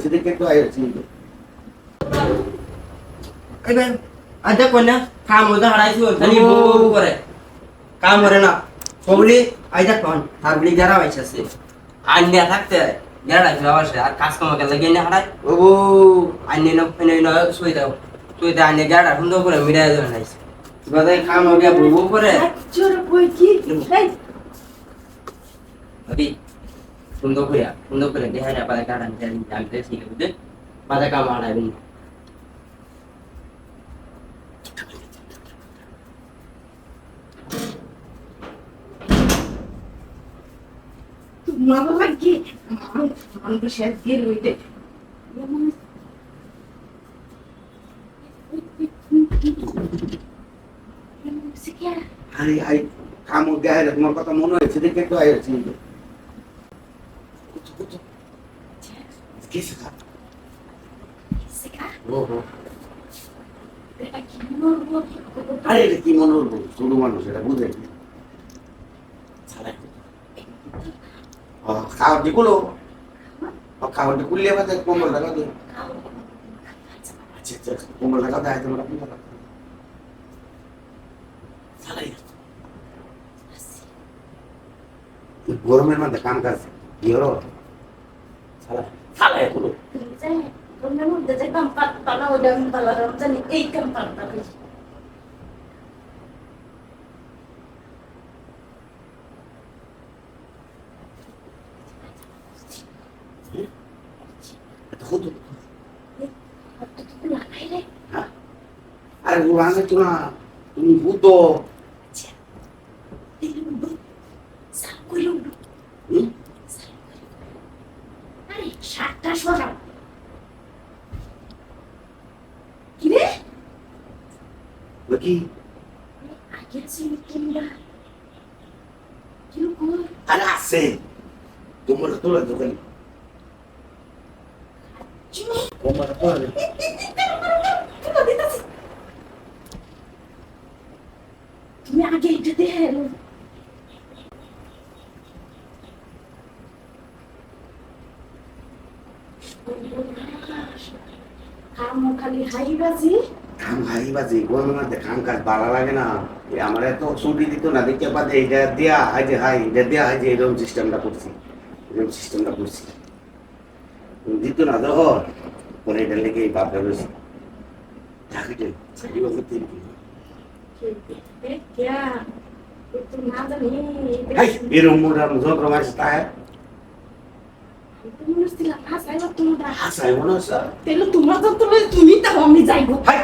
হয়েছে দেখে তো আইছি এবার আদা কোনা কাম ওদা হারাইছো খালি বউ করে কাম করে না সবলি আইদা কোন তারবলি যারা বাইছাছে আন্যা থাকতে যারা যাওয়াছে আর কাজ কমকে লাগে না হারাই ও আন্যা ন সই দাও তুই দা আন্যা যারা সুন্দর করে মিলাই দেন নাইছে বাদে কাম হবে বউ করে চোর কই কি এই আদি সুন্দর করে দেখাই না পারে কারণ আমি দেখি বুঝে বাদে কাম হারাই মা বাবা কি মানুষ শেষ দিয়ে লইতে আরে আই কাম গায়ে তোমার কথা মনে হয়েছে দেখে তো আইছি কিসে খা ওহো আরে এটা কি মনে হলো ছোট মানুষ এটা বুঝে কি খাওয়ার দিগুলো খাওয়ার দিগুলিয়ে বাদে কোমল লাগা দে আচ্ছা আচ্ছা কোমল লাগা দেয় তোমরা কি লাগা সালাই গরমের মধ্যে কাম কাজ কি হলো সালাই সালাই এগুলো তোমরা মধ্যে যে কাম পাতা না ওটা আমি পালাম জানি এই কাম পাতা আরে উড়ানে তো না তুমি বুতো আরে সাতটা সরাও কি রে কি আগে ছিল তোমরা কিরকম আরে আছে তোমার তোলা দোকান তোমার তোলা তুমি আগে এটা দেখে কাম খালি হাই বাজি কাম হাই বাজি গরমের মধ্যে কাম কাজ ভালো লাগে না আমার এত ছুটি দিত না দেখতে পাতে এটা দেয়া হাই যে হাই এটা দেয়া হাই যে এরকম সিস্টেমটা করছি দিত না ধর পরে এটা লেগে বাপটা রয়েছে চাকরিটা চাকরি বাকরি তিন এরকম মোটা যন্ত্র মারছে তাই হাসাই মনে হচ্ছে তুমি তো আমি যাইবো হাই